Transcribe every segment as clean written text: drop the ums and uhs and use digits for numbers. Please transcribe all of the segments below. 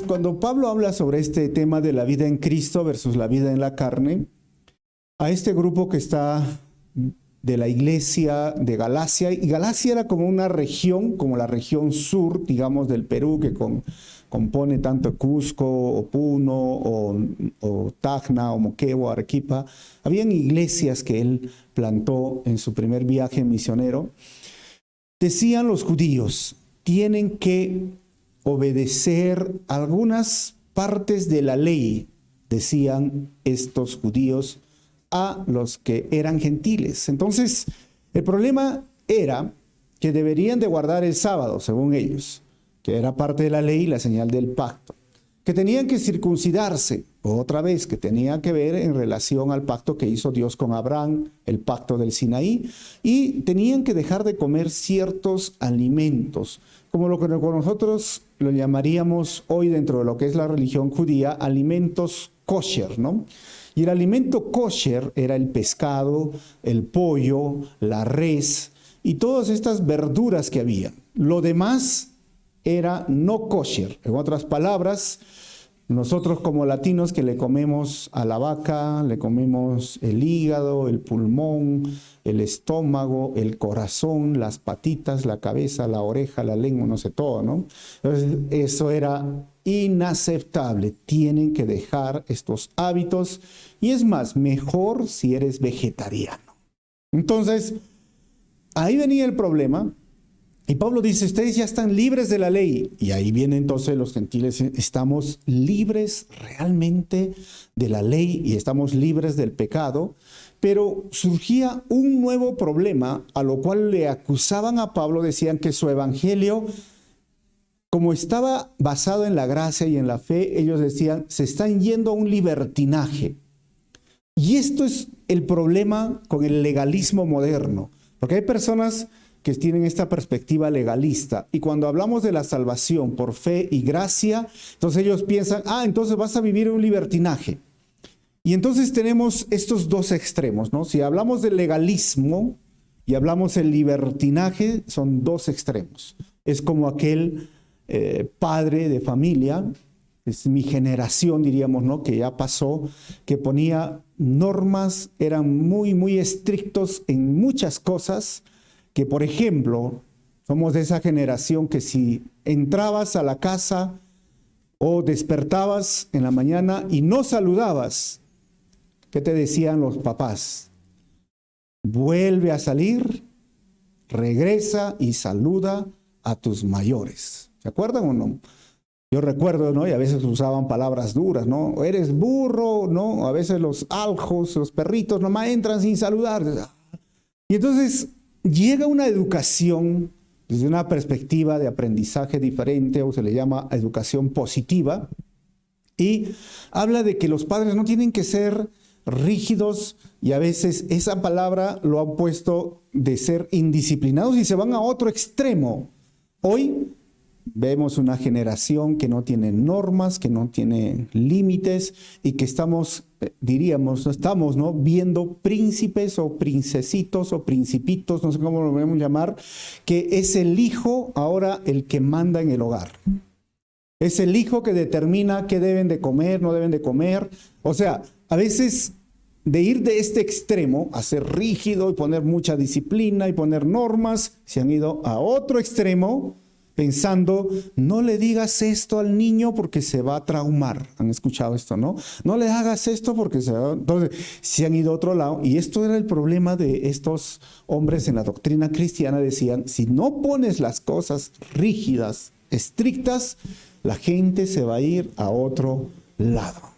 Cuando Pablo habla sobre este tema de la vida en Cristo versus la vida en la carne, a este grupo que está de la iglesia de Galacia, y Galacia era como una región, como la región sur, digamos, del Perú, que compone tanto Cusco, o Puno, o Tacna, o Moquegua, Arequipa. Habían iglesias que él plantó en su primer viaje misionero. Decían los judíos, tienen que obedecer algunas partes de la ley, decían estos judíos, a los que eran gentiles. Entonces, el problema era que deberían de guardar el sábado, según ellos, que era parte de la ley y la señal del pacto, que tenían que circuncidarse, otra vez, que tenía que ver en relación al pacto que hizo Dios con Abraham, el pacto del Sinaí, y tenían que dejar de comer ciertos alimentos, como lo que nosotros lo llamaríamos hoy dentro de lo que es la religión judía, alimentos kosher, ¿no? Y el alimento kosher era el pescado, el pollo, la res y todas estas verduras que había. Lo demás era no kosher. En otras palabras, nosotros como latinos que le comemos a la vaca, le comemos el hígado, el pulmón, el estómago, el corazón, las patitas, la cabeza, la oreja, la lengua, no sé todo, ¿no? Entonces, eso era inaceptable. Tienen que dejar estos hábitos y es más, mejor si eres vegetariano. Entonces, ahí venía el problema. Y Pablo dice, ustedes ya están libres de la ley. Y ahí vienen entonces los gentiles, estamos libres realmente de la ley y estamos libres del pecado. Pero surgía un nuevo problema, a lo cual le acusaban a Pablo, decían que su evangelio, como estaba basado en la gracia y en la fe, ellos decían, se están yendo a un libertinaje. Y esto es el problema con el legalismo moderno, porque hay personas que tienen esta perspectiva legalista. Y cuando hablamos de la salvación por fe y gracia, entonces ellos piensan, entonces vas a vivir un libertinaje. Y entonces tenemos estos dos extremos, ¿no? Si hablamos del legalismo y hablamos del libertinaje, son dos extremos. Es como aquel padre de familia, es mi generación, diríamos, ¿no? Que ya pasó, que ponía normas, eran muy, muy estrictos en muchas cosas, que por ejemplo, somos de esa generación que si entrabas a la casa o despertabas en la mañana y no saludabas, ¿qué te decían los papás? Vuelve a salir, regresa y saluda a tus mayores. ¿Se acuerdan o no? Yo recuerdo, ¿no? Y a veces usaban palabras duras, ¿no? Eres burro, ¿no? A veces los aljos, los perritos, nomás entran sin saludar. Y entonces llega una educación desde una perspectiva de aprendizaje diferente, o se le llama educación positiva, y habla de que los padres no tienen que ser rígidos, y a veces esa palabra lo han puesto de ser indisciplinados y se van a otro extremo. Hoy vemos una generación que no tiene normas, que no tiene límites y que estamos, diríamos, ¿no? Viendo príncipes o princesitos o principitos, no sé cómo lo debemos llamar, que es el hijo ahora el que manda en el hogar. Es el hijo que determina qué deben de comer, no deben de comer. O sea, a veces de ir de este extremo a ser rígido y poner mucha disciplina y poner normas, se han ido a otro extremo pensando, no le digas esto al niño porque se va a traumar. ¿Han escuchado esto, no? No le hagas esto porque se va... Entonces, se han ido a otro lado. Y esto era el problema de estos hombres en la doctrina cristiana. Decían, si no pones las cosas rígidas, estrictas, la gente se va a ir a otro lado.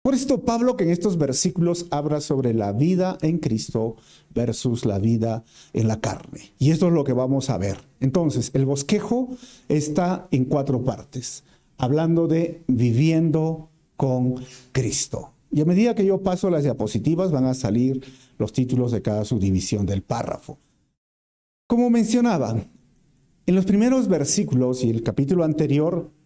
Por esto Pablo, que en estos versículos habla sobre la vida en Cristo versus la vida en la carne. Y esto es lo que vamos a ver. Entonces, el bosquejo está en 4 partes, hablando de viviendo con Cristo. Y a medida que yo paso las diapositivas, van a salir los títulos de cada subdivisión del párrafo. Como mencionaba, en los primeros versículos y el capítulo anterior,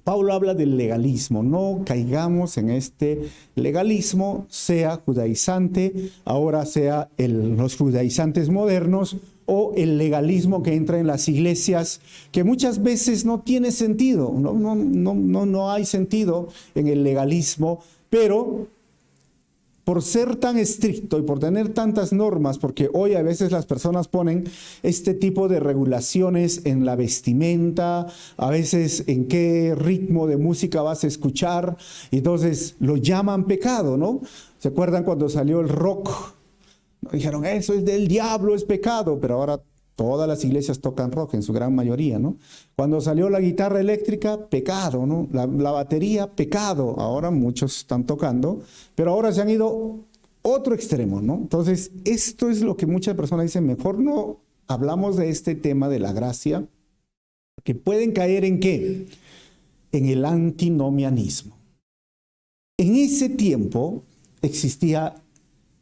Pablo habla del legalismo. No caigamos en este legalismo, sea judaizante, ahora sea los judaizantes modernos, o el legalismo que entra en las iglesias, que muchas veces no tiene sentido, no hay sentido en el legalismo, pero por ser tan estricto y por tener tantas normas, porque hoy a veces las personas ponen este tipo de regulaciones en la vestimenta, a veces en qué ritmo de música vas a escuchar, y entonces lo llaman pecado, ¿no? ¿Se acuerdan cuando salió el rock? Dijeron, eso es del diablo, es pecado, pero ahora todas las iglesias tocan rock en su gran mayoría, ¿no? Cuando salió la guitarra eléctrica, pecado, ¿no? La batería, pecado. Ahora muchos están tocando, pero ahora se han ido otro extremo, ¿no? Entonces, esto es lo que muchas personas dicen, mejor no hablamos de este tema de la gracia, que pueden caer ¿en qué? En el antinomianismo. En ese tiempo existía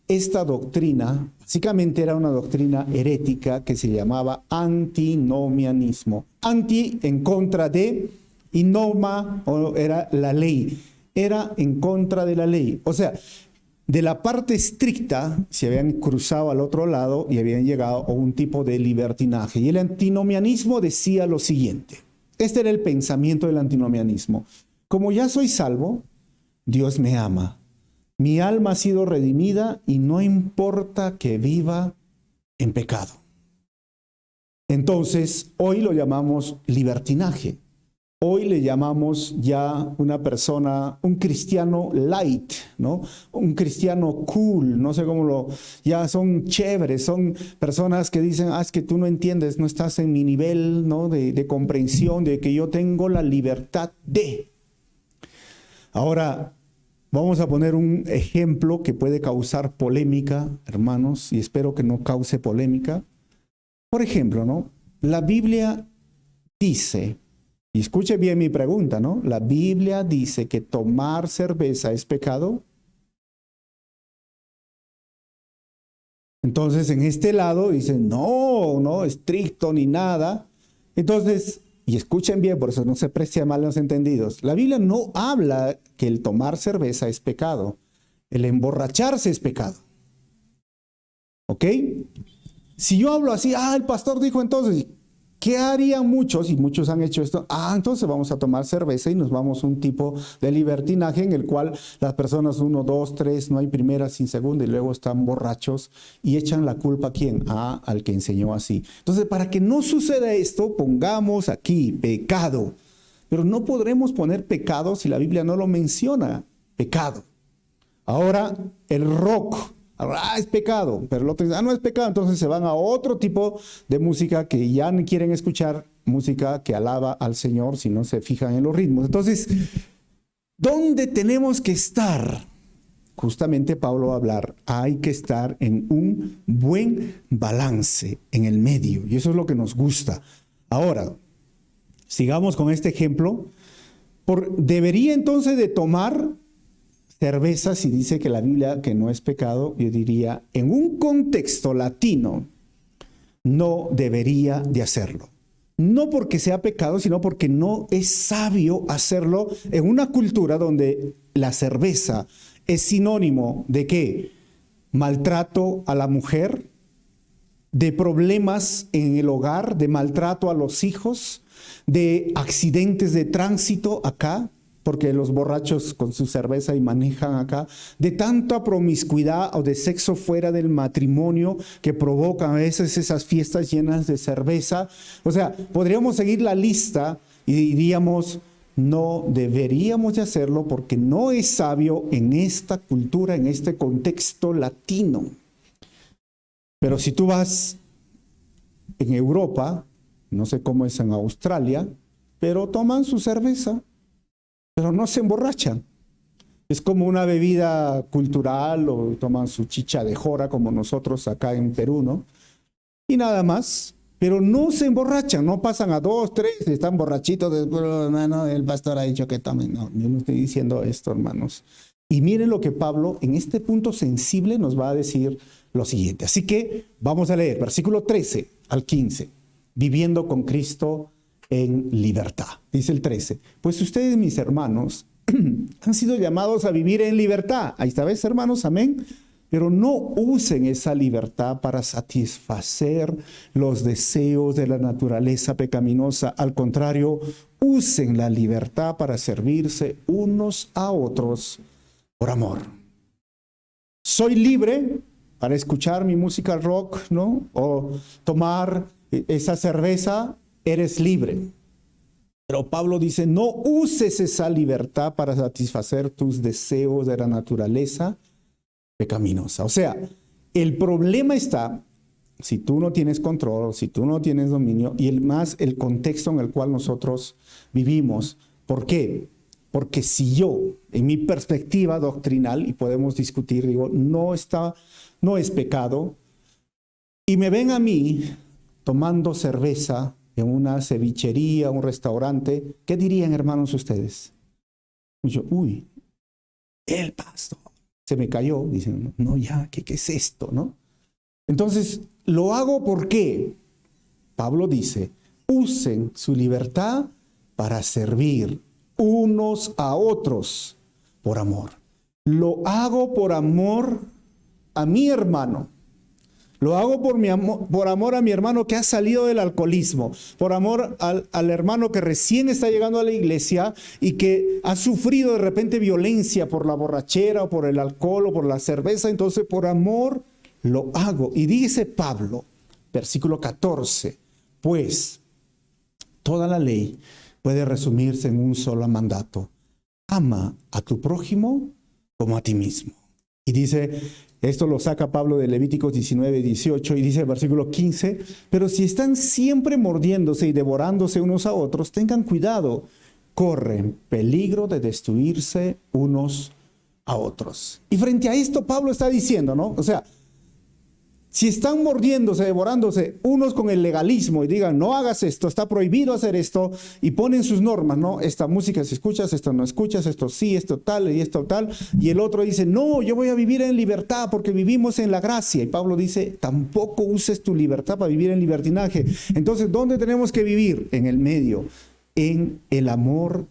esta doctrina, básicamente era una doctrina herética que se llamaba antinomianismo. Anti en contra de, y noma era la ley, era en contra de la ley. O sea, de la parte estricta se habían cruzado al otro lado y habían llegado a un tipo de libertinaje. Y el antinomianismo decía lo siguiente, este era el pensamiento del antinomianismo: como ya soy salvo, Dios me ama. Mi alma ha sido redimida y no importa que viva en pecado. Entonces, hoy lo llamamos libertinaje. Hoy le llamamos ya una persona, un cristiano light, ¿no? Un cristiano cool, no sé cómo ya son chéveres, son personas que dicen, es que tú no entiendes, no estás en mi nivel, ¿no? de comprensión, de que yo tengo la libertad de. Ahora, vamos a poner un ejemplo que puede causar polémica, hermanos, y espero que no cause polémica. Por ejemplo, ¿no? La Biblia dice, y escuche bien mi pregunta, ¿no? La Biblia dice que tomar cerveza es pecado. Entonces, en este lado dicen, no estricto ni nada. Entonces, y escuchen bien, por eso no se preste a malos entendidos. La Biblia no habla que el tomar cerveza es pecado. El emborracharse es pecado. ¿Ok? Si yo hablo así, el pastor dijo entonces, ¿qué harían muchos? Y muchos han hecho esto. Entonces vamos a tomar cerveza y nos vamos a un tipo de libertinaje en el cual las personas 1, 2, 3, no hay primera sin segunda y luego están borrachos y echan la culpa ¿a quién? Al que enseñó así. Entonces, para que no suceda esto, pongamos aquí pecado. Pero no podremos poner pecado si la Biblia no lo menciona. Pecado. Ahora, el rock. Es pecado, pero el otro dice, no es pecado, entonces se van a otro tipo de música que ya no quieren escuchar, música que alaba al Señor si no se fijan en los ritmos. Entonces, ¿dónde tenemos que estar? Justamente Pablo va a hablar, hay que estar en un buen balance, en el medio, y eso es lo que nos gusta. Ahora, sigamos con este ejemplo. Debería entonces de tomar cerveza, si dice que la Biblia que no es pecado, yo diría, en un contexto latino, no debería de hacerlo. No porque sea pecado, sino porque no es sabio hacerlo en una cultura donde la cerveza es sinónimo de ¿qué? Maltrato a la mujer, de problemas en el hogar, de maltrato a los hijos, de accidentes de tránsito acá, porque los borrachos con su cerveza y manejan acá, de tanta promiscuidad o de sexo fuera del matrimonio que provocan a veces esas fiestas llenas de cerveza. O sea, podríamos seguir la lista y diríamos, no deberíamos de hacerlo porque no es sabio en esta cultura, en este contexto latino. Pero si tú vas en Europa, no sé cómo es en Australia, pero toman su cerveza, pero no se emborrachan. Es como una bebida cultural o toman su chicha de jora como nosotros acá en Perú, ¿no? Y nada más, pero no se emborrachan, no pasan a 2, 3, están borrachitos, hermano, el pastor ha dicho que tomen. No, yo no estoy diciendo esto, hermanos. Y miren lo que Pablo en este punto sensible nos va a decir lo siguiente. Así que vamos a leer versículo 13 al 15, viviendo con Cristo en libertad. Dice el 13, pues ustedes, mis hermanos, han sido llamados a vivir en libertad. Ahí está, ¿ves, hermanos? Amén. Pero no usen esa libertad para satisfacer los deseos de la naturaleza pecaminosa. Al contrario, usen la libertad para servirse unos a otros por amor. Soy libre para escuchar mi música rock, ¿no? O tomar esa cerveza, eres libre. Pero Pablo dice, no uses esa libertad para satisfacer tus deseos de la naturaleza pecaminosa. O sea, el problema está, si tú no tienes control, si tú no tienes dominio, y el contexto en el cual nosotros vivimos. ¿Por qué? Porque si yo, en mi perspectiva doctrinal, y podemos discutir, digo, no es pecado, y me ven a mí tomando cerveza en una cevichería, un restaurante, ¿qué dirían, hermanos, ustedes? Y yo, uy, el pastor se me cayó. Dicen, no, ya, ¿qué es esto, no? Entonces, lo hago porque Pablo dice, usen su libertad para servir unos a otros por amor. Lo hago por amor a mi hermano. Lo hago por amor a mi hermano que ha salido del alcoholismo, por amor al hermano que recién está llegando a la iglesia y que ha sufrido de repente violencia por la borrachera o por el alcohol o por la cerveza. Entonces, por amor lo hago. Y dice Pablo, versículo 14, pues toda la ley puede resumirse en un solo mandato: ama a tu prójimo como a ti mismo. Y dice, esto lo saca Pablo de Levíticos 19, 18, y dice el versículo 15, pero si están siempre mordiéndose y devorándose unos a otros, tengan cuidado, corren peligro de destruirse unos a otros. Y frente a esto Pablo está diciendo, ¿no? O sea, si están mordiéndose, devorándose unos con el legalismo y digan, no hagas esto, está prohibido hacer esto, y ponen sus normas, ¿no? Esta música si escuchas, esto no escuchas, esto sí, esto tal y esto tal, y el otro dice, no, yo voy a vivir en libertad porque vivimos en la gracia. Y Pablo dice, tampoco uses tu libertad para vivir en libertinaje. Entonces, ¿dónde tenemos que vivir? En el medio, en el amor,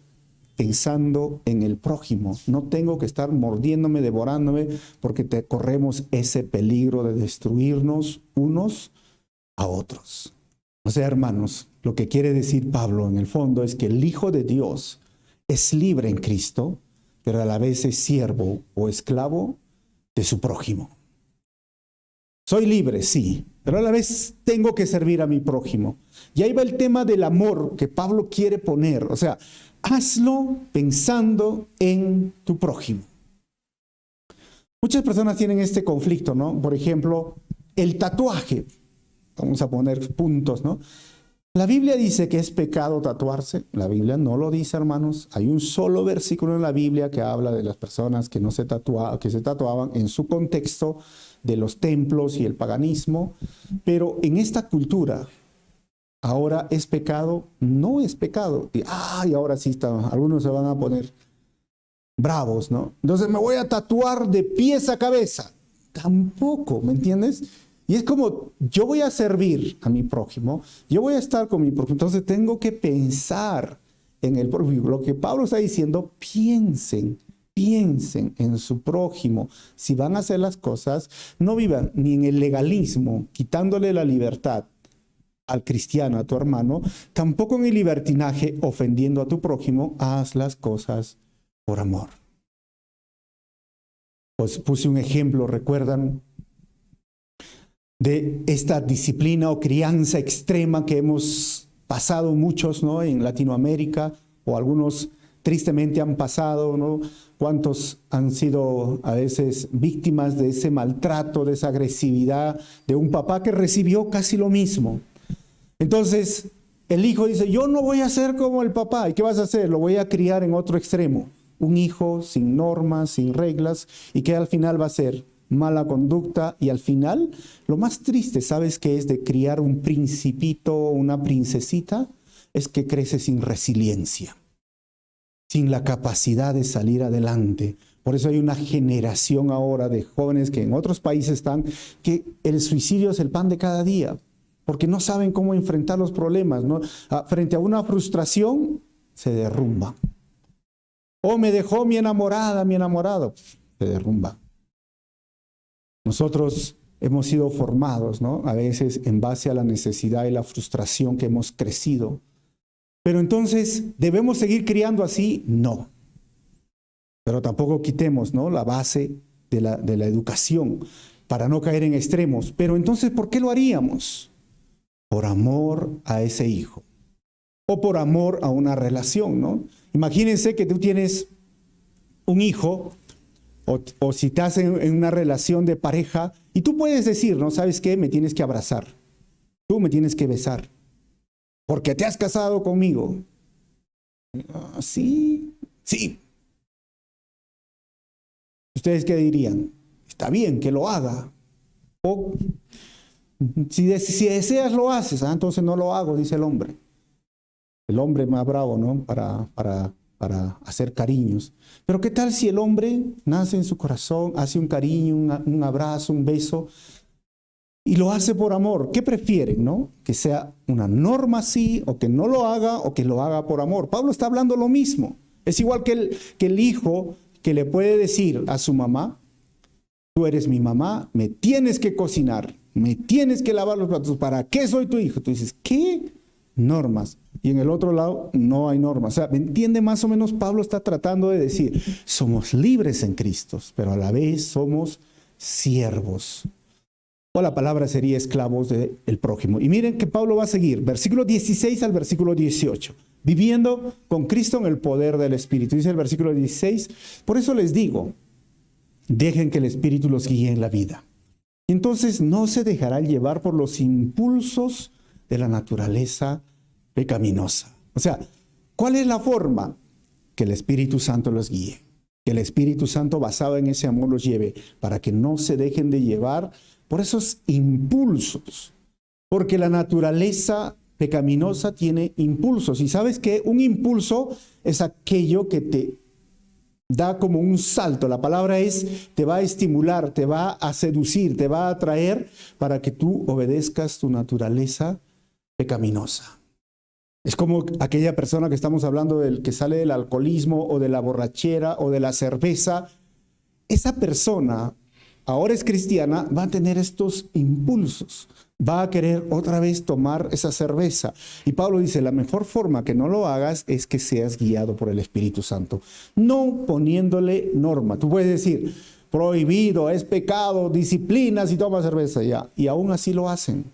pensando en el prójimo. No tengo que estar mordiéndome, devorándome, porque corremos ese peligro de destruirnos unos a otros. O sea, hermanos, lo que quiere decir Pablo en el fondo es que el Hijo de Dios es libre en Cristo, pero a la vez es siervo o esclavo de su prójimo. Soy libre, sí, pero a la vez tengo que servir a mi prójimo. Y ahí va el tema del amor que Pablo quiere poner. O sea, hazlo pensando en tu prójimo. Muchas personas tienen este conflicto, ¿no? Por ejemplo, el tatuaje. Vamos a poner puntos, ¿no? La Biblia dice que es pecado tatuarse. La Biblia no lo dice, hermanos. Hay un solo versículo en la Biblia que habla de las personas que se tatuaban en su contexto de los templos y el paganismo. Pero en esta cultura, ahora es pecado, no es pecado. Y ahora sí algunos se van a poner bravos, ¿no? Entonces me voy a tatuar de pies a cabeza. Tampoco, ¿me entiendes? Y es como, yo voy a servir a mi prójimo, yo voy a estar con mi prójimo, entonces tengo que pensar en el prójimo. Lo que Pablo está diciendo, piensen en su prójimo. Si van a hacer las cosas, no vivan ni en el legalismo, quitándole la libertad al cristiano, a tu hermano, tampoco en el libertinaje, ofendiendo a tu prójimo. Haz las cosas por amor. Pues puse un ejemplo, ¿recuerdan? De esta disciplina o crianza extrema que hemos pasado muchos, ¿no? En Latinoamérica, o algunos tristemente han pasado, ¿no? ¿Cuántos han sido a veces víctimas de ese maltrato, de esa agresividad de un papá que recibió casi lo mismo? Entonces, el hijo dice, yo no voy a ser como el papá. ¿Y qué vas a hacer? Lo voy a criar en otro extremo. Un hijo sin normas, sin reglas, y que al final va a ser mala conducta, y al final, lo más triste, ¿sabes qué es de criar un principito o una princesita? Es que crece sin resiliencia, sin la capacidad de salir adelante. Por eso hay una generación ahora de jóvenes que en otros países están, que el suicidio es el pan de cada día, porque no saben cómo enfrentar los problemas, ¿no? Frente a una frustración, se derrumba. O me dejó mi enamorada, mi enamorado, se derrumba. Nosotros hemos sido formados, ¿no? A veces en base a la necesidad y la frustración que hemos crecido. Pero entonces, ¿debemos seguir criando así? No. Pero tampoco quitemos, ¿no?, la base de la educación para no caer en extremos. Pero entonces, ¿por qué lo haríamos? Por amor a ese hijo. O por amor a una relación, ¿no? Imagínense que tú tienes un hijo, o si estás en una relación de pareja, y tú puedes decir, ¿no? ¿Sabes qué? Me tienes que abrazar. Tú me tienes que besar. Porque te has casado conmigo. Sí, sí. ¿Ustedes qué dirían? Está bien que lo haga. O si deseas lo haces. Entonces no lo hago, dice el hombre. El hombre más bravo, ¿no? Para hacer cariños. Pero ¿qué tal si el hombre nace en su corazón, hace un cariño, un abrazo, un beso, y lo hace por amor? ¿Qué prefieren, no? Que sea una norma así, o que no lo haga, o que lo haga por amor. Pablo está hablando lo mismo. Es igual que el hijo que le puede decir a su mamá: tú eres mi mamá, me tienes que cocinar, me tienes que lavar los platos. ¿Para qué soy tu hijo? Tú dices, ¿qué? Normas. Y en el otro lado no hay normas. O sea, ¿me entiende más o menos? Pablo está tratando de decir, somos libres en Cristo, pero a la vez somos siervos. O la palabra sería esclavos del prójimo. Y miren que Pablo va a seguir, versículo 16 al versículo 18. Viviendo con Cristo en el poder del Espíritu. Dice el versículo 16, por eso les digo, dejen que el Espíritu los guíe en la vida. Y entonces no se dejarán llevar por los impulsos de la naturaleza pecaminosa. O sea, ¿cuál es la forma? Que el Espíritu Santo los guíe. Que el Espíritu Santo, basado en ese amor, los lleve para que no se dejen de llevar por esos impulsos. Porque la naturaleza pecaminosa tiene impulsos. Y sabes que un impulso es aquello que te da como un salto. La palabra es, te va a estimular, te va a seducir, te va a atraer para que tú obedezcas tu naturaleza pecaminosa. Es como aquella persona que estamos hablando del que sale del alcoholismo o de la borrachera o de la cerveza. Esa persona, ahora es cristiana, va a tener estos impulsos. Va a querer otra vez tomar esa cerveza. Y Pablo dice, la mejor forma que no lo hagas es que seas guiado por el Espíritu Santo. No poniéndole norma. Tú puedes decir, prohibido, es pecado, disciplina si tomas cerveza. Ya. Y aún así lo hacen.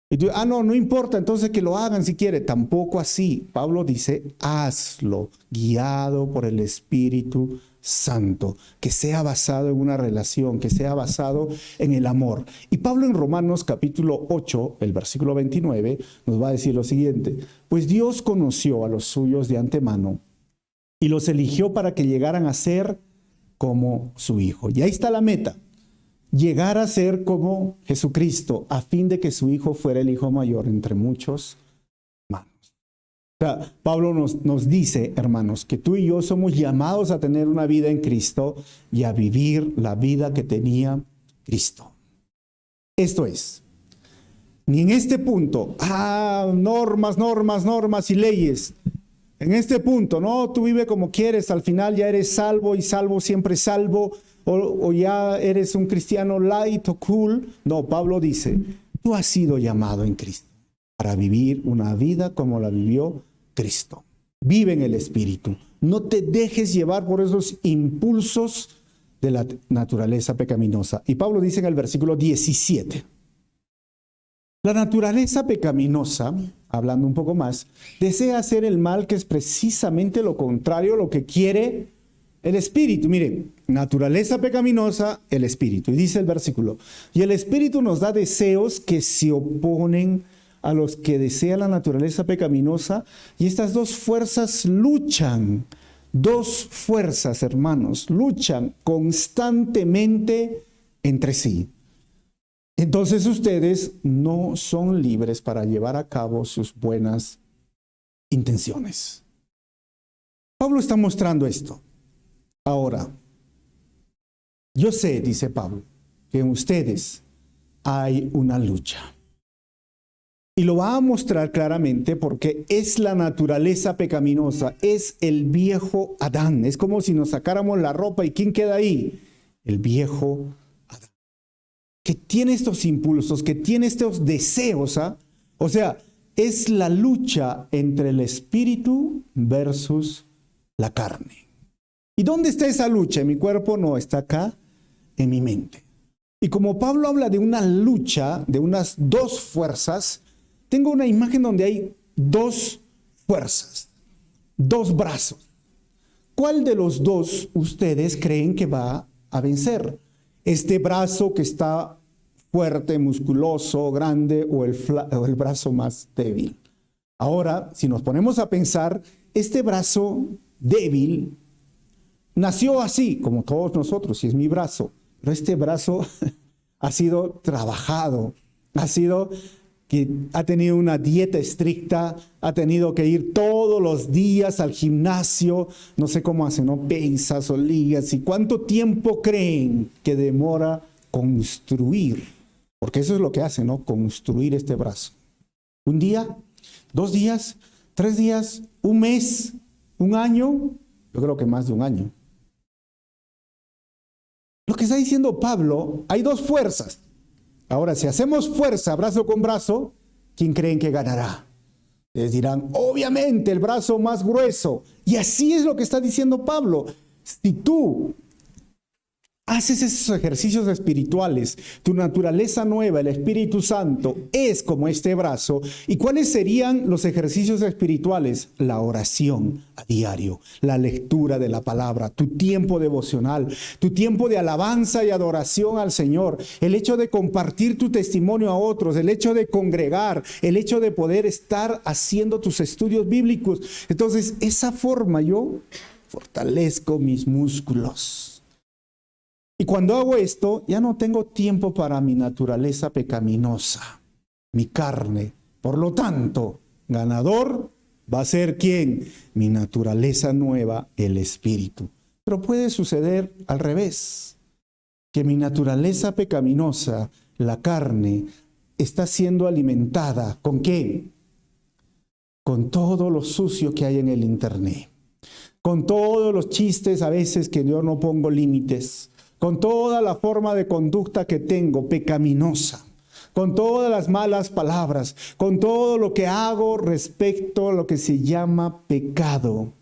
Y tú, no importa, entonces que lo hagan si quiere. Tampoco así. Pablo dice, hazlo, guiado por el Espíritu Santo, que sea basado en una relación, que sea basado en el amor. Y Pablo en Romanos capítulo 8, el versículo 29, nos va a decir lo siguiente, pues Dios conoció a los suyos de antemano y los eligió para que llegaran a ser como su Hijo. Y ahí está la meta, llegar a ser como Jesucristo, a fin de que su Hijo fuera el Hijo mayor entre muchos hermanos. O sea, Pablo nos dice, hermanos, que tú y yo somos llamados a tener una vida en Cristo y a vivir la vida que tenía Cristo. Esto es, ni en este punto, normas y leyes. En este punto, no, tú vive como quieres, al final ya eres salvo y salvo siempre salvo, o ya eres un cristiano light o cool. No, Pablo dice, tú has sido llamado en Cristo para vivir una vida como la vivió Cristo. Vive en el Espíritu. No te dejes llevar por esos impulsos de la naturaleza pecaminosa. Y Pablo dice en el versículo 17, la naturaleza pecaminosa, hablando un poco más, desea hacer el mal, que es precisamente lo contrario a lo que quiere el Espíritu. Miren, naturaleza pecaminosa, el Espíritu. Y dice el versículo, y el Espíritu nos da deseos que se oponen a los que desean la naturaleza pecaminosa, y estas dos fuerzas luchan. Dos fuerzas, hermanos, luchan constantemente entre sí. Entonces ustedes no son libres para llevar a cabo sus buenas intenciones. Pablo está mostrando esto. Ahora, yo sé, dice Pablo, que en ustedes hay una lucha. Y lo va a mostrar claramente porque es la naturaleza pecaminosa, es el viejo Adán. Es como si nos sacáramos la ropa y ¿quién queda ahí? El viejo Adán. que tiene estos impulsos, que tiene estos deseos, ¿ah? O sea, es la lucha entre el espíritu versus la carne. ¿Y dónde está esa lucha? En mi cuerpo no, está acá, en mi mente. Y como Pablo habla de una lucha, de unas dos fuerzas, tengo una imagen donde hay dos fuerzas, dos brazos. ¿Cuál de los dos ustedes creen que va a vencer? ¿Este brazo que está fuerte, musculoso, grande o el brazo más débil? Ahora, si nos ponemos a pensar, este brazo débil nació así, como todos nosotros, y es mi brazo. Pero este brazo ha sido trabajado, ha tenido una dieta estricta, ha tenido que ir todos los días al gimnasio, no sé cómo hacen, ¿no? Pesas o ligas. ¿Y cuánto tiempo creen que demora construir? Porque eso es lo que hace, ¿no? Construir este brazo. ¿Un día? ¿2 días? ¿3 días? ¿1 mes? ¿1 año? Yo creo que más de 1 año. Lo que está diciendo Pablo, hay dos fuerzas. Ahora, si hacemos fuerza brazo con brazo, ¿quién creen que ganará? Les dirán, obviamente, el brazo más grueso. Y así es lo que está diciendo Pablo. Si tú haces esos ejercicios espirituales, tu naturaleza nueva, el Espíritu Santo, es como este brazo. ¿Y cuáles serían los ejercicios espirituales? La oración a diario, la lectura de la palabra, tu tiempo devocional, tu tiempo de alabanza y adoración al Señor, el hecho de compartir tu testimonio a otros, el hecho de congregar, el hecho de poder estar haciendo tus estudios bíblicos. Entonces, esa forma yo fortalezco mis músculos. Y cuando hago esto, ya no tengo tiempo para mi naturaleza pecaminosa, mi carne. Por lo tanto, ganador va a ser ¿quién? Mi naturaleza nueva, el Espíritu. Pero puede suceder al revés, que mi naturaleza pecaminosa, la carne, está siendo alimentada. ¿Con qué? Con todo lo sucio que hay en el internet. Con todos los chistes a veces que yo no pongo límites. Con toda la forma de conducta que tengo, pecaminosa, con todas las malas palabras, con todo lo que hago respecto a lo que se llama pecado.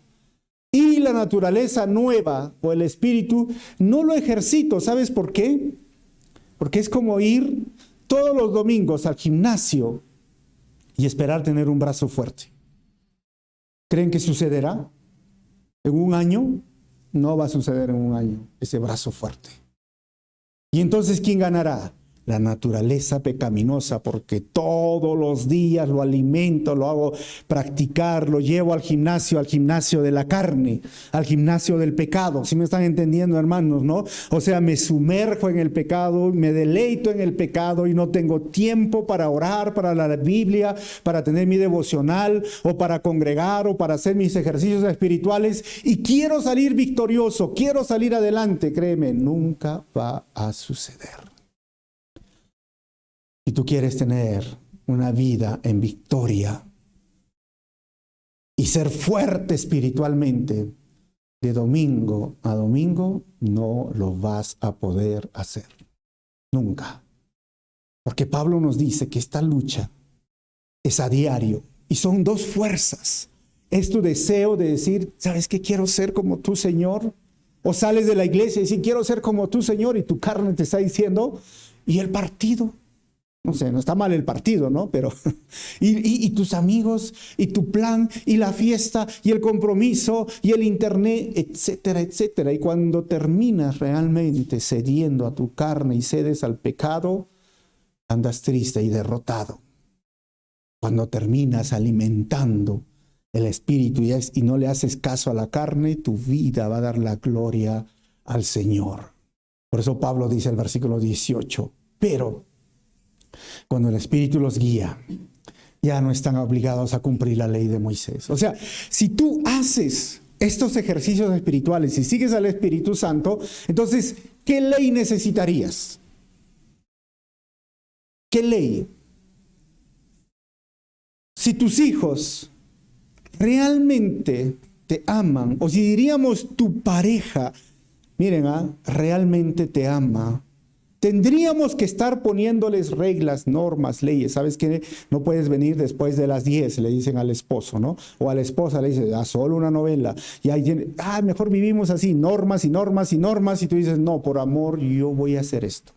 Y la naturaleza nueva o el espíritu no lo ejercito. ¿Sabes por qué? Porque es como ir todos los domingos al gimnasio y esperar tener un brazo fuerte. ¿Creen que sucederá en 1 año? No va a suceder en 1 año ese brazo fuerte. Y entonces, ¿quién ganará? La naturaleza pecaminosa, porque todos los días lo alimento, lo hago practicar, lo llevo al gimnasio de la carne, al gimnasio del pecado. ¿Sí me están entendiendo, hermanos, no? O sea, me sumerjo en el pecado, me deleito en el pecado y no tengo tiempo para orar, para la Biblia, para tener mi devocional o para congregar o para hacer mis ejercicios espirituales. Y quiero salir victorioso, quiero salir adelante. Créeme, nunca va a suceder. Si tú quieres tener una vida en victoria y ser fuerte espiritualmente, de domingo a domingo no lo vas a poder hacer. Nunca. Porque Pablo nos dice que esta lucha es a diario y son dos fuerzas. Es tu deseo de decir, ¿sabes qué? Quiero ser como tú, Señor. O sales de la iglesia y dices, quiero ser como tú, Señor, y tu carne te está diciendo, ¿y el partido? No sé, no está mal el partido, ¿no? Pero, y tus amigos, y tu plan, y la fiesta, y el compromiso, y el internet, etcétera, etcétera. Y cuando terminas realmente cediendo a tu carne y cedes al pecado, andas triste y derrotado. Cuando terminas alimentando el espíritu y no le haces caso a la carne, tu vida va a dar la gloria al Señor. Por eso Pablo dice el versículo 18, pero cuando el Espíritu los guía, ya no están obligados a cumplir la ley de Moisés. O sea, si tú haces estos ejercicios espirituales y sigues al Espíritu Santo, entonces, ¿qué ley necesitarías? ¿Qué ley? Si tus hijos realmente te aman, o si diríamos tu pareja, miren, realmente te ama, Tendríamos que estar poniéndoles reglas, normas, leyes. ¿Sabes qué? No puedes venir después de las 10, le dicen al esposo, ¿no? O a la esposa le dicen, solo una novela. Y ahí mejor vivimos así, normas y normas y normas. Y tú dices, no, por amor yo voy a hacer esto.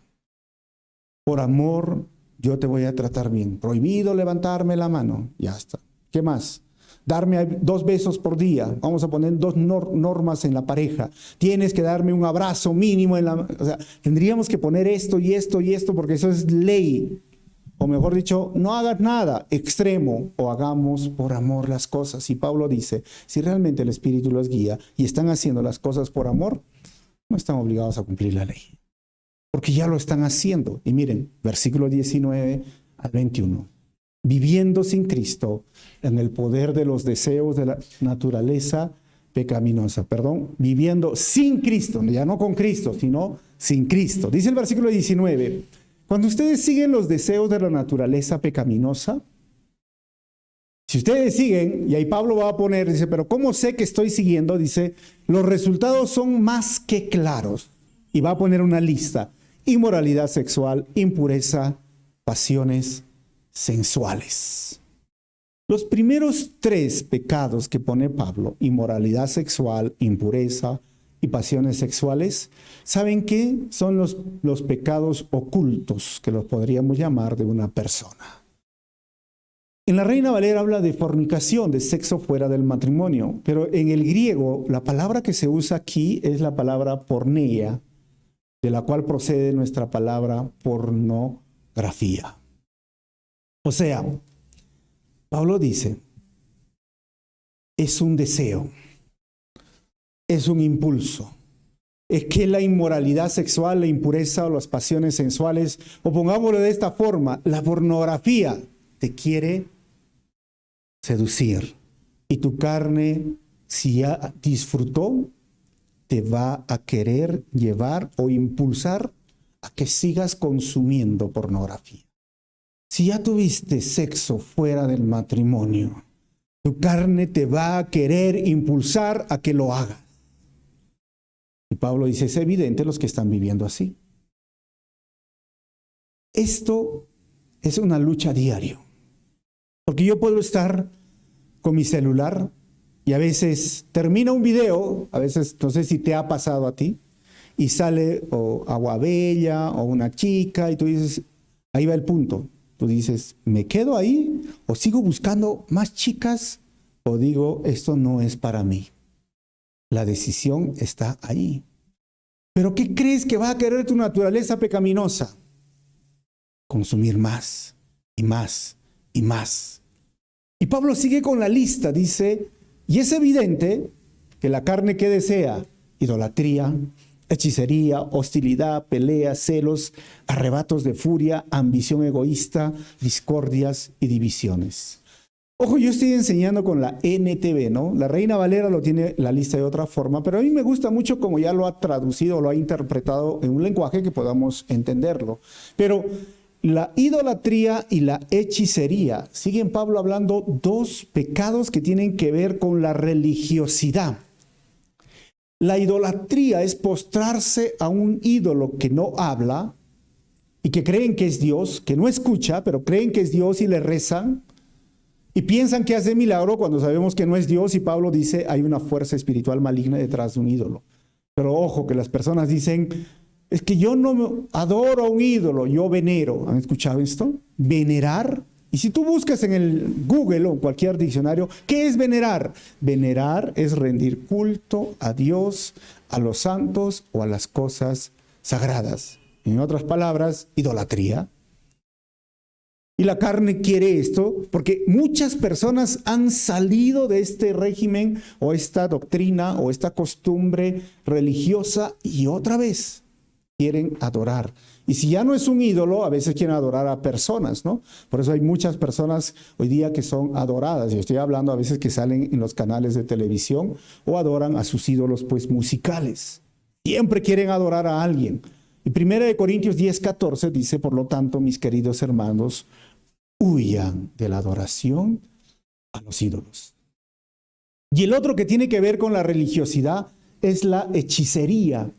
Por amor yo te voy a tratar bien. Prohibido levantarme la mano. Ya está. ¿Qué más? Darme 2 besos por día. Vamos a poner 2 normas en la pareja. Tienes que darme un abrazo mínimo o sea, tendríamos que poner esto y esto y esto porque eso es ley. O mejor dicho, no hagas nada extremo o hagamos por amor las cosas. Y Pablo dice, si realmente el Espíritu los guía y están haciendo las cosas por amor, no están obligados a cumplir la ley. Porque ya lo están haciendo. Y miren, versículo 19 al 21. Viviendo sin Cristo en el poder de los deseos de la naturaleza pecaminosa. Viviendo sin Cristo, ya no con Cristo, sino sin Cristo. Dice el versículo 19, cuando ustedes siguen los deseos de la naturaleza pecaminosa, si ustedes siguen, y ahí Pablo va a poner, dice, pero ¿cómo sé que estoy siguiendo? Dice, los resultados son más que claros. Y va a poner una lista: inmoralidad sexual, impureza, pasiones sensuales. Los primeros 3 pecados que pone Pablo, inmoralidad sexual, impureza y pasiones sexuales, ¿saben qué? Son los pecados ocultos, que los podríamos llamar, de una persona. En la Reina Valera habla de fornicación, de sexo fuera del matrimonio, pero en el griego la palabra que se usa aquí es la palabra porneia, de la cual procede nuestra palabra pornografía. O sea, Pablo dice, es un deseo, es un impulso. Es que la inmoralidad sexual, la impureza o las pasiones sensuales, o pongámoslo de esta forma, la pornografía te quiere seducir. Y tu carne, si ya disfrutó, te va a querer llevar o impulsar a que sigas consumiendo pornografía. Si ya tuviste sexo fuera del matrimonio, tu carne te va a querer impulsar a que lo hagas. Y Pablo dice, es evidente los que están viviendo así. Esto es una lucha diaria. Porque yo puedo estar con mi celular y a veces termina un video, a veces no sé si te ha pasado a ti, y sale o agua bella o una chica y tú dices, ahí va el punto. Tú dices, ¿me quedo ahí o sigo buscando más chicas o digo, esto no es para mí? La decisión está ahí. ¿Pero qué crees que va a querer tu naturaleza pecaminosa? Consumir más y más y más. Y Pablo sigue con la lista, dice, y es evidente que la carne que desea, idolatría, hechicería, hostilidad, pelea, celos, arrebatos de furia, ambición egoísta, discordias y divisiones. Ojo, yo estoy enseñando con la NTV, ¿no? La Reina Valera lo tiene la lista de otra forma, pero a mí me gusta mucho como ya lo ha traducido, lo ha interpretado en un lenguaje que podamos entenderlo. Pero la idolatría y la hechicería, sigue en Pablo hablando 2 pecados que tienen que ver con la religiosidad. La idolatría es postrarse a un ídolo que no habla y que creen que es Dios, que no escucha, pero creen que es Dios y le rezan y piensan que hace milagro cuando sabemos que no es Dios. Y Pablo dice, hay una fuerza espiritual maligna detrás de un ídolo. Pero ojo, que las personas dicen, es que yo no adoro a un ídolo, yo venero. ¿Han escuchado esto? Venerar. Y si tú buscas en el Google o en cualquier diccionario, ¿qué es venerar? Venerar es rendir culto a Dios, a los santos o a las cosas sagradas. En otras palabras, idolatría. Y la carne quiere esto porque muchas personas han salido de este régimen o esta doctrina o esta costumbre religiosa y otra vez quieren adorar. Y si ya no es un ídolo, a veces quieren adorar a personas, ¿no? Por eso hay muchas personas hoy día que son adoradas. Yo estoy hablando a veces que salen en los canales de televisión o adoran a sus ídolos pues musicales. Siempre quieren adorar a alguien. Y 1 Corintios 10:14 dice, por lo tanto, mis queridos hermanos, huyan de la adoración a los ídolos. Y el otro que tiene que ver con la religiosidad es la hechicería.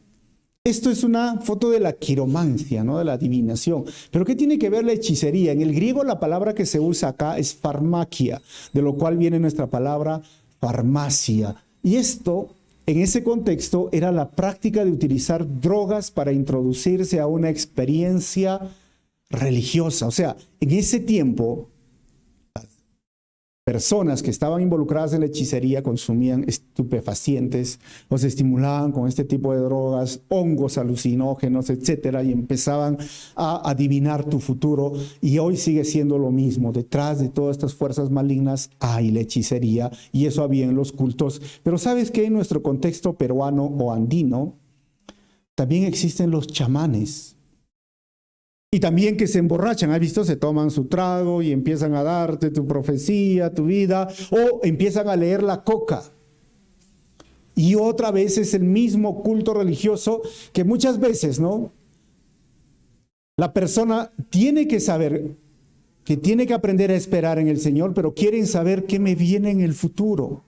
Esto es una foto de la quiromancia, ¿no? De la adivinación. Pero ¿qué tiene que ver la hechicería? En el griego la palabra que se usa acá es farmaquia, de lo cual viene nuestra palabra farmacia. Y esto, en ese contexto, era la práctica de utilizar drogas para introducirse a una experiencia religiosa. O sea, en ese tiempo, personas que estaban involucradas en la hechicería consumían estupefacientes o se estimulaban con este tipo de drogas, hongos alucinógenos, etcétera, y empezaban a adivinar tu futuro. Y hoy sigue siendo lo mismo. Detrás de todas estas fuerzas malignas hay la hechicería, y eso había en los cultos. Pero ¿sabes qué? En nuestro contexto peruano o andino también existen los chamanes. Y también que se emborrachan, ¿has visto? Se toman su trago y empiezan a darte tu profecía, tu vida, o empiezan a leer la coca. Y otra vez es el mismo culto religioso que muchas veces, ¿no? La persona tiene que saber que tiene que aprender a esperar en el Señor, pero quieren saber qué me viene en el futuro.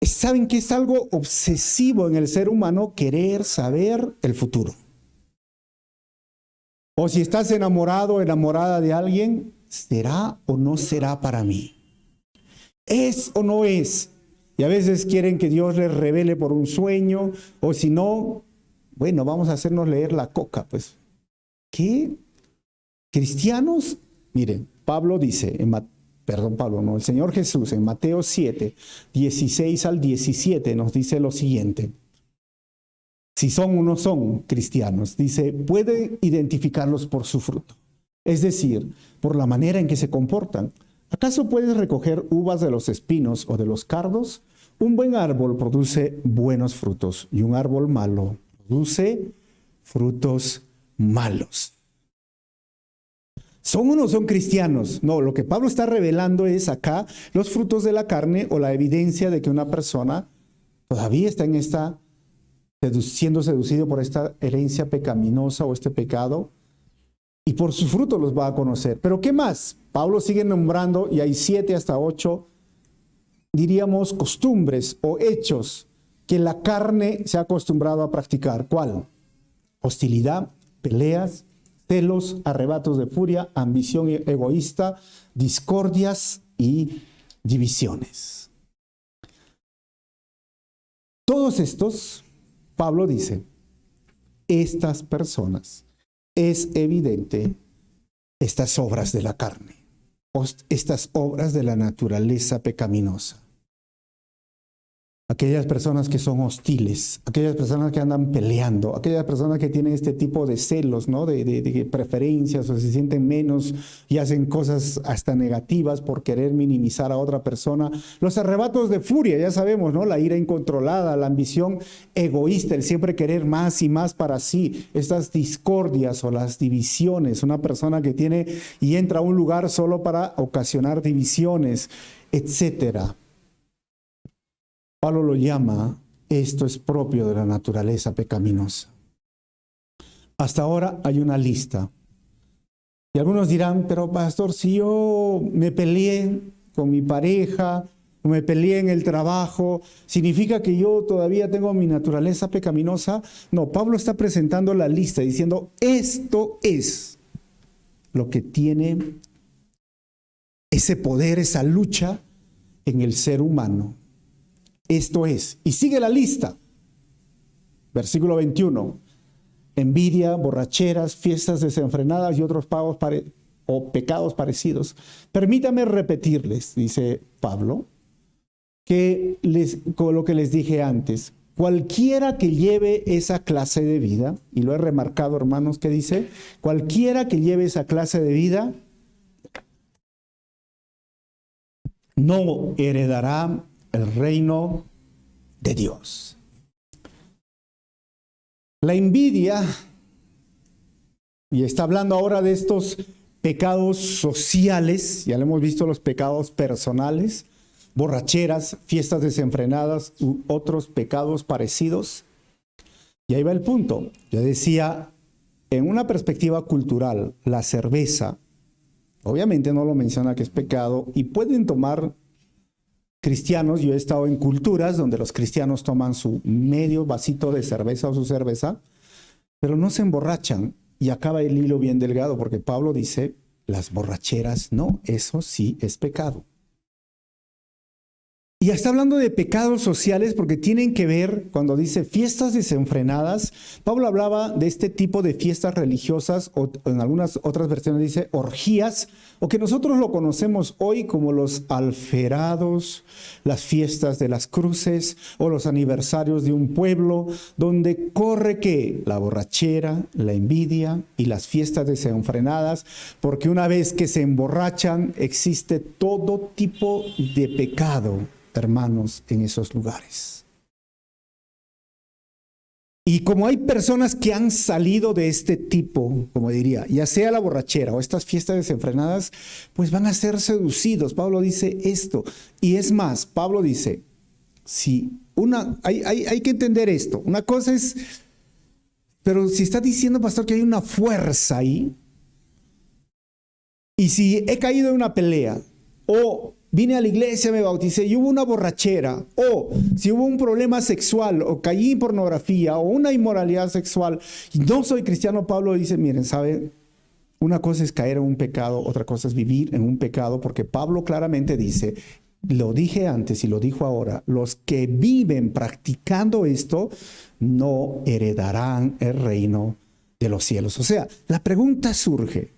Saben que es algo obsesivo en el ser humano querer saber el futuro. O si estás enamorado o enamorada de alguien, ¿será o no será para mí? ¿Es o no es? Y a veces quieren que Dios les revele por un sueño, o si no, bueno, vamos a hacernos leer la coca. Pues, ¿qué? ¿Cristianos? Miren, Pablo dice, el Señor Jesús en Mateo 7, 16 al 17 nos dice lo siguiente. Si son o no son cristianos, dice, puede identificarlos por su fruto, es decir, por la manera en que se comportan. ¿Acaso puedes recoger uvas de los espinos o de los cardos? Un buen árbol produce buenos frutos y un árbol malo produce frutos malos. ¿Son o no son cristianos? No, lo que Pablo está revelando es acá los frutos de la carne, o la evidencia de que una persona todavía está en esta siendo seducido por esta herencia pecaminosa o este pecado, y por sus frutos los va a conocer. Pero ¿qué más? Pablo sigue nombrando, y hay 7 hasta 8, diríamos, costumbres o hechos que la carne se ha acostumbrado a practicar. ¿Cuál? Hostilidad, peleas, celos, arrebatos de furia, ambición egoísta, discordias y divisiones. Todos estos, Pablo dice, estas personas, es evidente, estas obras de la carne, estas obras de la naturaleza pecaminosa. Aquellas personas que son hostiles, aquellas personas que andan peleando, aquellas personas que tienen este tipo de celos, ¿no? de preferencias, o se sienten menos y hacen cosas hasta negativas por querer minimizar a otra persona. Los arrebatos de furia, ya sabemos, ¿no? La ira incontrolada, la ambición egoísta, el siempre querer más y más para sí. Estas discordias o las divisiones, una persona que tiene y entra a un lugar solo para ocasionar divisiones, etcétera. Pablo lo llama, esto es propio de la naturaleza pecaminosa. Hasta ahora hay una lista. Y algunos dirán, pero pastor, si yo me peleé con mi pareja, o me peleé en el trabajo, ¿significa que yo todavía tengo mi naturaleza pecaminosa? No, Pablo está presentando la lista diciendo, esto es lo que tiene ese poder, esa lucha en el ser humano. Esto es, y sigue la lista. Versículo 21. Envidia, borracheras, fiestas desenfrenadas y otros pecados parecidos. Permítame repetirles, dice Pablo, con lo que les dije antes. Cualquiera que lleve esa clase de vida, y lo he remarcado, hermanos, que dice, cualquiera que lleve esa clase de vida no heredará el reino de Dios. La envidia, y está hablando ahora de estos pecados sociales, ya lo hemos visto, los pecados personales, borracheras, fiestas desenfrenadas u otros pecados parecidos. Y ahí va el punto. Yo decía, en una perspectiva cultural, la cerveza, obviamente no lo menciona que es pecado, y pueden tomar cristianos, yo he estado en culturas donde los cristianos toman su medio vasito de cerveza o su cerveza, pero no se emborrachan. Y acaba el hilo bien delgado, porque Pablo dice, las borracheras no, eso sí es pecado. Y está hablando de pecados sociales porque tienen que ver, cuando dice fiestas desenfrenadas, Pablo hablaba de este tipo de fiestas religiosas, o en algunas otras versiones dice orgías, o que nosotros lo conocemos hoy como los alferados, las fiestas de las cruces, o los aniversarios de un pueblo, donde corre ¿qué? La borrachera, la envidia y las fiestas desenfrenadas, porque una vez que se emborrachan, existe todo tipo de pecado, hermanos, en esos lugares. Y como hay personas que han salido de este tipo, como diría, ya sea la borrachera o estas fiestas desenfrenadas, pues van a ser seducidos. Pablo dice esto. Y es más, Pablo dice, hay que entender esto. Una cosa es, pero si está diciendo, pastor, que hay una fuerza ahí, y si he caído en una pelea, o vine a la iglesia, me bauticé y hubo una borrachera, o si hubo un problema sexual, o caí en pornografía, o una inmoralidad sexual, y no soy cristiano, Pablo dice, miren, ¿sabe? Una cosa es caer en un pecado, otra cosa es vivir en un pecado, porque Pablo claramente dice, lo dije antes y lo dijo ahora, los que viven practicando esto no heredarán el reino de los cielos. O sea, la pregunta surge,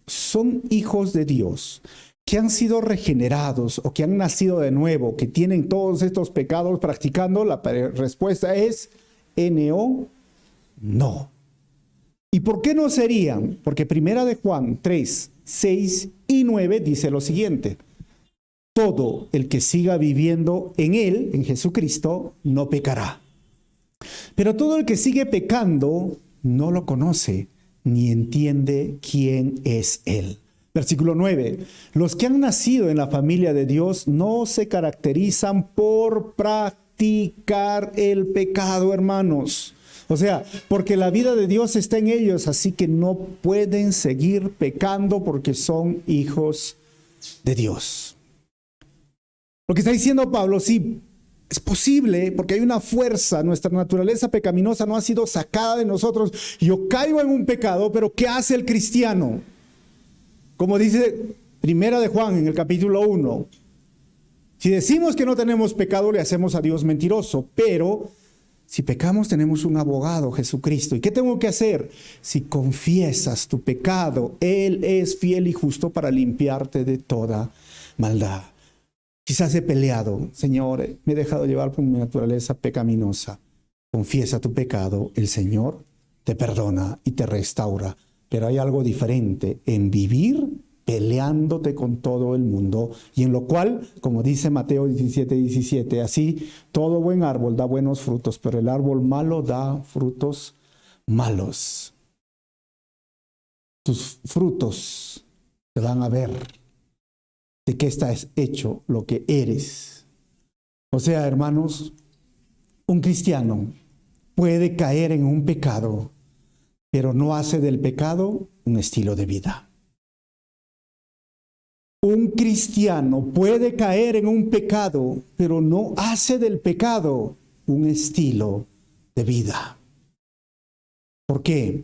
¿son hijos de Dios que han sido regenerados o que han nacido de nuevo, que tienen todos estos pecados practicando? La respuesta es N-O, no. ¿Y por qué no serían? Porque primera de Juan 3, 6 y 9 dice lo siguiente: todo el que siga viviendo en Él, en Jesucristo, no pecará. Pero todo el que sigue pecando no lo conoce ni entiende quién es Él. Versículo 9. Los que han nacido en la familia de Dios no se caracterizan por practicar el pecado, hermanos. O sea, porque la vida de Dios está en ellos, así que no pueden seguir pecando porque son hijos de Dios. Lo que está diciendo Pablo, sí, es posible porque hay una fuerza, nuestra naturaleza pecaminosa no ha sido sacada de nosotros. Yo caigo en un pecado, pero ¿qué hace el cristiano? Como dice primera de Juan en el capítulo 1, si decimos que no tenemos pecado, le hacemos a Dios mentiroso, pero si pecamos tenemos un abogado, Jesucristo. ¿Y qué tengo que hacer? Si confiesas tu pecado, Él es fiel y justo para limpiarte de toda maldad. Quizás he peleado, Señor, me he dejado llevar por mi naturaleza pecaminosa. Confiesa tu pecado, el Señor te perdona y te restaura. Pero hay algo diferente en vivir peleándote con todo el mundo, y en lo cual, como dice Mateo 17:17, así todo buen árbol da buenos frutos, pero el árbol malo da frutos malos. Tus frutos te van a ver de qué estás hecho, lo que eres. O sea, hermanos, un cristiano puede caer en un pecado, pero no hace del pecado un estilo de vida. Un cristiano puede caer en un pecado, pero no hace del pecado un estilo de vida. ¿Por qué?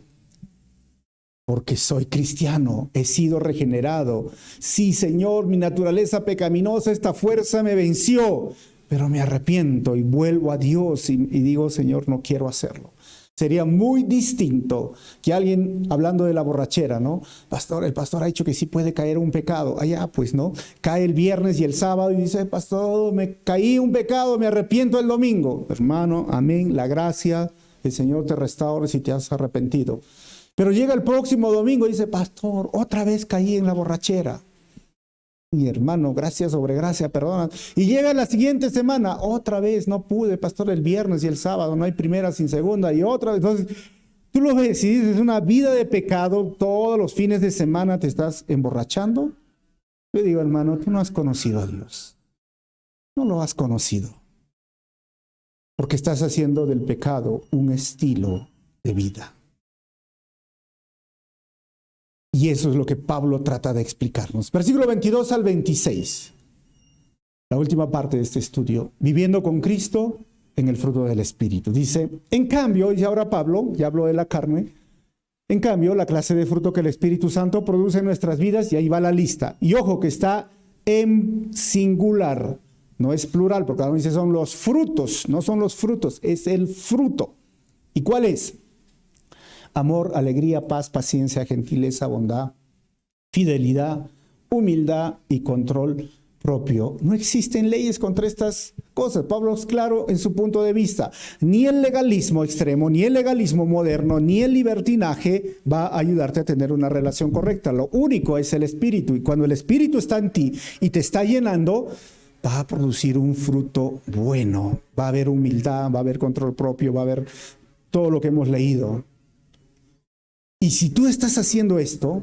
Porque soy cristiano, he sido regenerado. Sí, Señor, mi naturaleza pecaminosa, esta fuerza me venció, pero me arrepiento y vuelvo a Dios y digo, Señor, no quiero hacerlo. Sería muy distinto que alguien, hablando de la borrachera, ¿no? Pastor, el pastor ha dicho que sí puede caer un pecado. Allá, pues, ¿no? Cae el viernes y el sábado y dice, pastor, me caí un pecado, me arrepiento el domingo. Hermano, amén, la gracia, el Señor te restaure si te has arrepentido. Pero llega el próximo domingo y dice, pastor, otra vez caí en la borrachera. Mi hermano, gracia sobre gracia, perdona. Y llega la siguiente semana, otra vez, no pude, pastor, el viernes y el sábado, no hay primera sin segunda, y otra vez. Entonces, tú lo ves, si dices una vida de pecado, todos los fines de semana te estás emborrachando. Yo digo, hermano, tú no has conocido a Dios. No lo has conocido. Porque estás haciendo del pecado un estilo de vida. Y eso es lo que Pablo trata de explicarnos. Versículo 22 al 26. La última parte de este estudio. Viviendo con Cristo, en el fruto del Espíritu. Dice, en cambio, y ahora Pablo, ya habló de la carne, en cambio, la clase de fruto que el Espíritu Santo produce en nuestras vidas, y ahí va la lista. Y ojo que está en singular, no es plural, porque ahora dice son los frutos, no son los frutos, es el fruto. ¿Y cuál es? Amor, alegría, paz, paciencia, gentileza, bondad, fidelidad, humildad y control propio. No existen leyes contra estas cosas. Pablo es claro en su punto de vista. Ni el legalismo extremo, ni el legalismo moderno, ni el libertinaje va a ayudarte a tener una relación correcta. Lo único es el Espíritu. Y cuando el Espíritu está en ti y te está llenando, va a producir un fruto bueno. Va a haber humildad, va a haber control propio, va a haber todo lo que hemos leído. Y si tú estás haciendo esto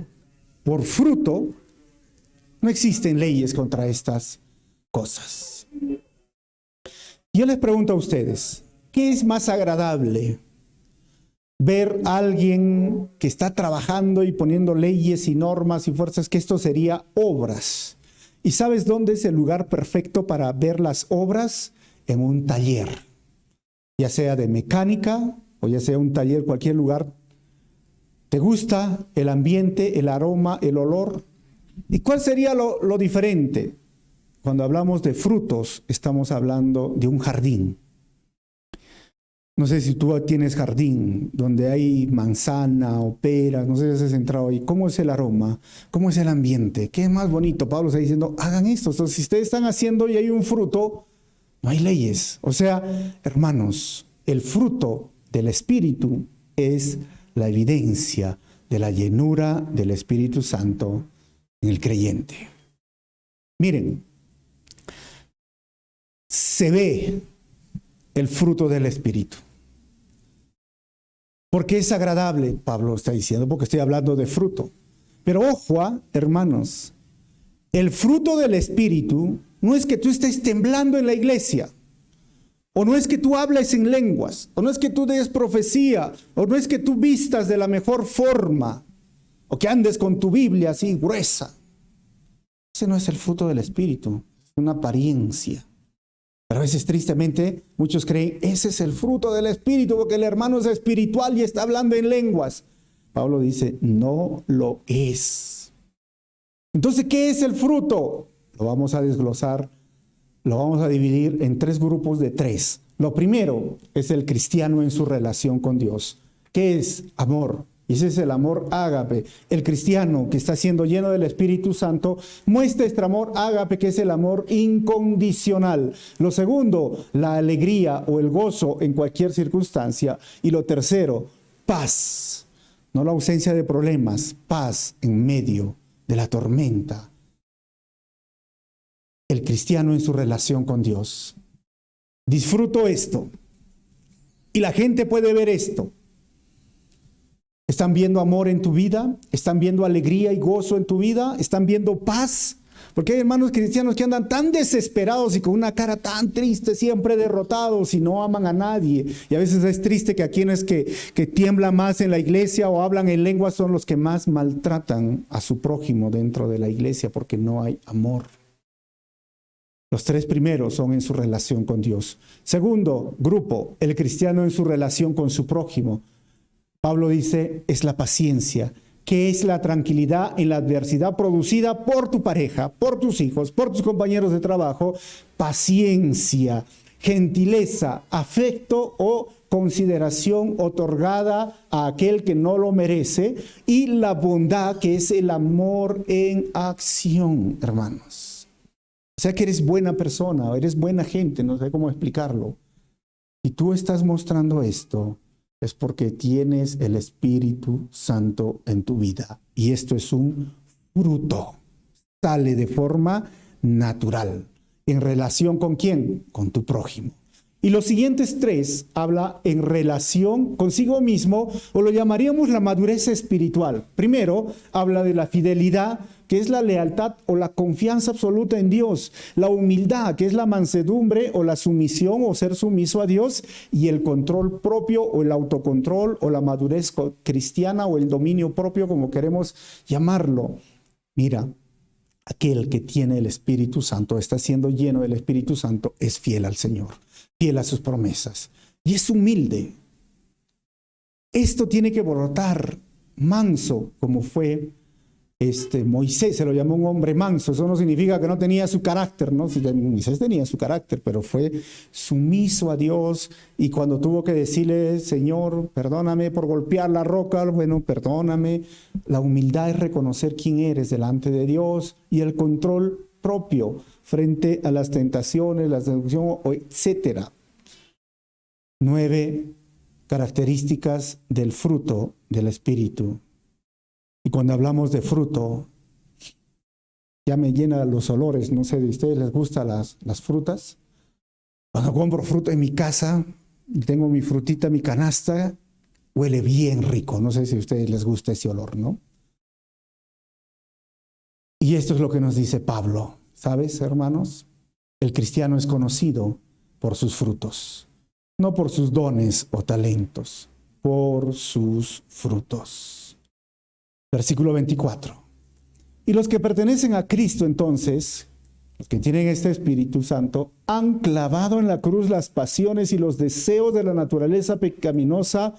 por fruto, no existen leyes contra estas cosas. Yo les pregunto a ustedes, ¿qué es más agradable? Ver a alguien que está trabajando y poniendo leyes y normas y fuerzas, que esto sería obras. ¿Y sabes dónde es el lugar perfecto para ver las obras? En un taller, ya sea de mecánica o ya sea un taller, cualquier lugar. ¿Te gusta el ambiente, el aroma, el olor? ¿Y cuál sería lo diferente? Cuando hablamos de frutos, estamos hablando de un jardín. No sé si tú tienes jardín donde hay manzana o pera, no sé si has entrado ahí. ¿Cómo es el aroma? ¿Cómo es el ambiente? ¿Qué es más bonito? Pablo está diciendo, hagan esto. Entonces, si ustedes están haciendo y hay un fruto, no hay leyes. O sea, hermanos, el fruto del Espíritu es la evidencia de la llenura del Espíritu Santo en el creyente. Miren, se ve el fruto del Espíritu. Porque es agradable, Pablo está diciendo, porque estoy hablando de fruto. Pero ojo, hermanos, el fruto del Espíritu no es que tú estés temblando en la iglesia, o no es que tú hables en lenguas, o no es que tú des profecía, o no es que tú vistas de la mejor forma, o que andes con tu Biblia así gruesa. Ese no es el fruto del Espíritu, es una apariencia. Pero a veces tristemente muchos creen, ese es el fruto del Espíritu, porque el hermano es espiritual y está hablando en lenguas. Pablo dice, no lo es. Entonces, ¿qué es el fruto? Lo vamos a desglosar, lo vamos a dividir en 3 grupos de 3. Lo primero es el cristiano en su relación con Dios. ¿Qué es? Amor. Y ese es el amor ágape. El cristiano que está siendo lleno del Espíritu Santo muestra este amor ágape, que es el amor incondicional. Lo segundo, la alegría o el gozo en cualquier circunstancia. Y lo tercero, paz. No la ausencia de problemas, paz en medio de la tormenta. El cristiano en su relación con Dios. Disfruto esto. Y la gente puede ver esto. ¿Están viendo amor en tu vida? ¿Están viendo alegría y gozo en tu vida? ¿Están viendo paz? Porque hay hermanos cristianos que andan tan desesperados y con una cara tan triste, siempre derrotados y no aman a nadie. Y a veces es triste que a quienes que tiemblan más en la iglesia o hablan en lenguas son los que más maltratan a su prójimo dentro de la iglesia, porque no hay amor. Los 3 primeros son en su relación con Dios. Segundo grupo, el cristiano en su relación con su prójimo. Pablo dice, es la paciencia, que es la tranquilidad en la adversidad producida por tu pareja, por tus hijos, por tus compañeros de trabajo. Paciencia, gentileza, afecto o consideración otorgada a aquel que no lo merece. Y la bondad, que es el amor en acción, hermanos. O sea que eres buena persona, o eres buena gente, no sé cómo explicarlo. Y tú estás mostrando esto, es porque tienes el Espíritu Santo en tu vida. Y esto es un fruto. Sale de forma natural. ¿En relación con quién? Con tu prójimo. Y los siguientes 3 habla en relación consigo mismo, o lo llamaríamos la madurez espiritual. Primero, habla de la fidelidad, que es la lealtad o la confianza absoluta en Dios. La humildad, que es la mansedumbre o la sumisión o ser sumiso a Dios. Y el control propio o el autocontrol o la madurez cristiana o el dominio propio, como queremos llamarlo. Mira, aquel que tiene el Espíritu Santo, está siendo lleno del Espíritu Santo, es fiel al Señor, fiel a sus promesas y es humilde. Esto tiene que brotar manso, como fue Moisés. Se lo llamó un hombre manso. Eso no significa que no tenía su carácter, ¿no? Moisés tenía su carácter, pero fue sumiso a Dios, y cuando tuvo que decirle, Señor, perdóname por golpear la roca, bueno, perdóname. La humildad es reconocer quién eres delante de Dios, y el control propio frente a las tentaciones, la seducción, etc. 9 características del fruto del Espíritu. Y cuando hablamos de fruto, ya me llena los olores. No sé, ¿de ustedes les gustan las frutas? Cuando compro fruta en mi casa, tengo mi frutita, mi canasta, huele bien rico. No sé si a ustedes les gusta ese olor, ¿no? Y esto es lo que nos dice Pablo. ¿Sabes, hermanos? El cristiano es conocido por sus frutos, no por sus dones o talentos, por sus frutos. Versículo 24. Y los que pertenecen a Cristo, entonces, los que tienen este Espíritu Santo, han clavado en la cruz las pasiones y los deseos de la naturaleza pecaminosa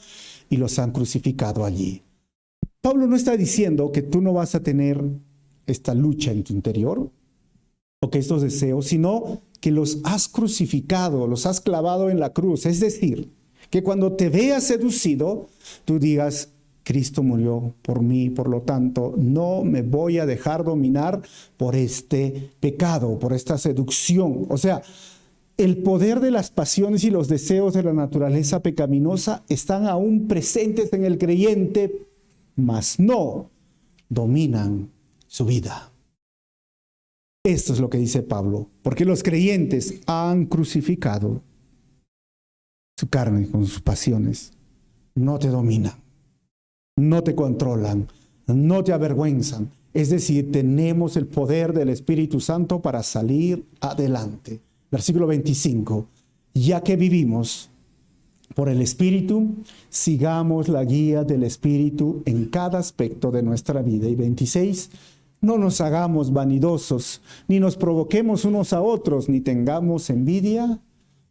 y los han crucificado allí. Pablo no está diciendo que tú no vas a tener esta lucha en tu interior o que estos deseos, sino que los has crucificado, los has clavado en la cruz. Es decir, que cuando te veas seducido, tú digas, Cristo murió por mí, por lo tanto, no me voy a dejar dominar por este pecado, por esta seducción. O sea, el poder de las pasiones y los deseos de la naturaleza pecaminosa están aún presentes en el creyente, mas no dominan su vida. Esto es lo que dice Pablo, porque los creyentes han crucificado su carne con sus pasiones. No te dominan, no te controlan, no te avergüenzan. Es decir, tenemos el poder del Espíritu Santo para salir adelante. Versículo 25. Ya que vivimos por el Espíritu, sigamos la guía del Espíritu en cada aspecto de nuestra vida. Y 26. No nos hagamos vanidosos, ni nos provoquemos unos a otros, ni tengamos envidia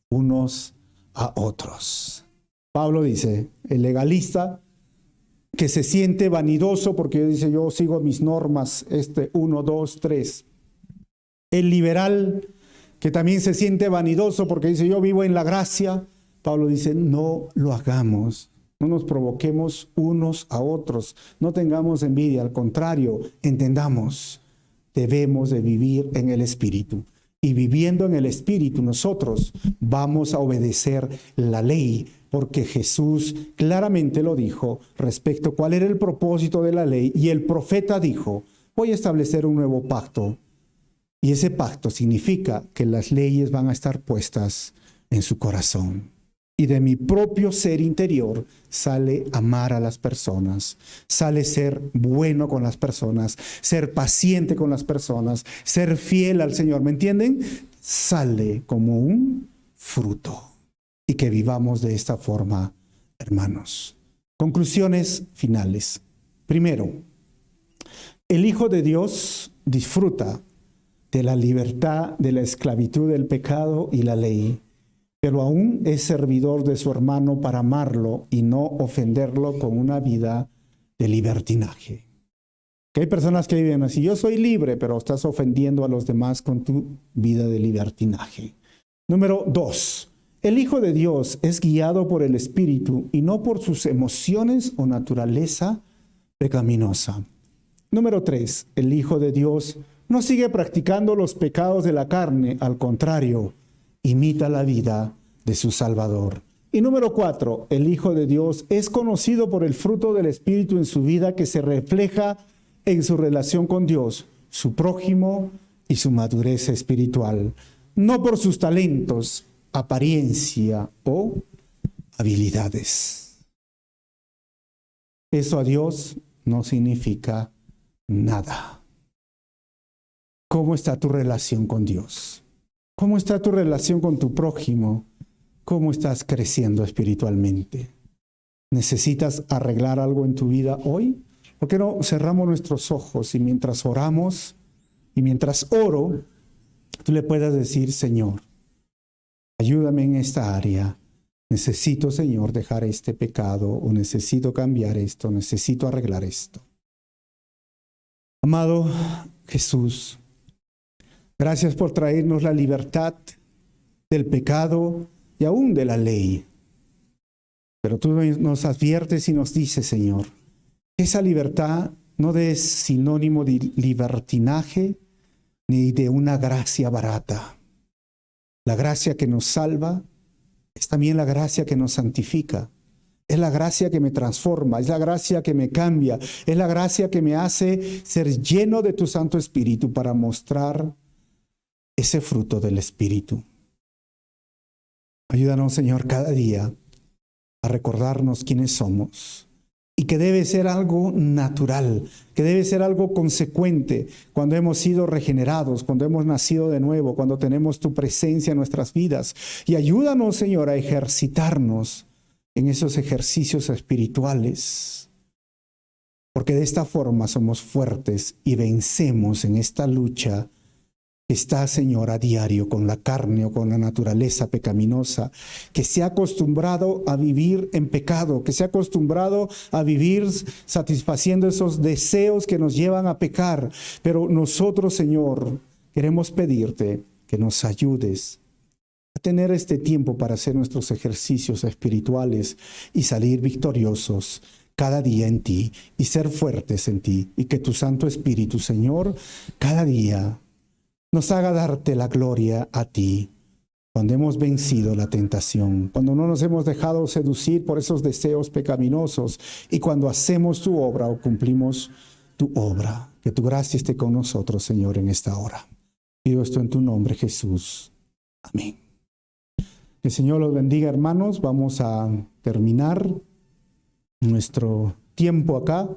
unos a otros. Pablo dice, el legalista que se siente vanidoso porque dice, yo sigo mis normas, 1, 2, 3. El liberal que también se siente vanidoso porque dice, yo vivo en la gracia. Pablo dice, no lo hagamos. No nos provoquemos unos a otros, no tengamos envidia, al contrario, entendamos, debemos de vivir en el Espíritu. Y viviendo en el Espíritu nosotros vamos a obedecer la ley, porque Jesús claramente lo dijo respecto a cuál era el propósito de la ley. Y el profeta dijo, voy a establecer un nuevo pacto. Y ese pacto significa que las leyes van a estar puestas en su corazón. Y de mi propio ser interior sale amar a las personas, sale ser bueno con las personas, ser paciente con las personas, ser fiel al Señor. ¿Me entienden? Sale como un fruto. Y que vivamos de esta forma, hermanos. Conclusiones finales. Primero, el Hijo de Dios disfruta de la libertad de la esclavitud del pecado y la ley, pero aún es servidor de su hermano para amarlo y no ofenderlo con una vida de libertinaje. Que hay personas que viven así, yo soy libre, pero estás ofendiendo a los demás con tu vida de libertinaje. Número 2, el Hijo de Dios es guiado por el Espíritu y no por sus emociones o naturaleza pecaminosa. Número 3, el Hijo de Dios no sigue practicando los pecados de la carne, al contrario, imita la vida de su Salvador. Y número 4, el Hijo de Dios es conocido por el fruto del Espíritu en su vida, que se refleja en su relación con Dios, su prójimo y su madurez espiritual, no por sus talentos, apariencia o habilidades. Eso a Dios no significa nada. ¿Cómo está tu relación con Dios? ¿Cómo está tu relación con tu prójimo? ¿Cómo estás creciendo espiritualmente? ¿Necesitas arreglar algo en tu vida hoy? ¿Por qué no cerramos nuestros ojos y mientras oramos, Y mientras oro, tú le puedas decir, Señor, ayúdame en esta área. Necesito, Señor, dejar este pecado, o necesito cambiar esto, necesito arreglar esto. Amado Jesús, gracias por traernos la libertad del pecado y aún de la ley. Pero tú nos adviertes y nos dices, Señor, que esa libertad no es sinónimo de libertinaje ni de una gracia barata. La gracia que nos salva es también la gracia que nos santifica. Es la gracia que me transforma, es la gracia que me cambia, es la gracia que me hace ser lleno de tu Santo Espíritu para mostrar ese fruto del Espíritu. Ayúdanos, Señor, cada día a recordarnos quiénes somos y que debe ser algo natural, que debe ser algo consecuente cuando hemos sido regenerados, cuando hemos nacido de nuevo, cuando tenemos tu presencia en nuestras vidas. Y ayúdanos, Señor, a ejercitarnos en esos ejercicios espirituales, porque de esta forma somos fuertes y vencemos en esta lucha que está, Señor, a diario con la carne o con la naturaleza pecaminosa, que se ha acostumbrado a vivir en pecado, que se ha acostumbrado a vivir satisfaciendo esos deseos que nos llevan a pecar. Pero nosotros, Señor, queremos pedirte que nos ayudes a tener este tiempo para hacer nuestros ejercicios espirituales y salir victoriosos cada día en ti y ser fuertes en ti, y que tu Santo Espíritu, Señor, cada día nos haga darte la gloria a ti cuando hemos vencido la tentación, cuando no nos hemos dejado seducir por esos deseos pecaminosos y cuando hacemos tu obra o cumplimos tu obra. Que tu gracia esté con nosotros, Señor, en esta hora. Pido esto en tu nombre, Jesús. Amén. Que el Señor los bendiga, hermanos. Vamos a terminar nuestro tiempo acá.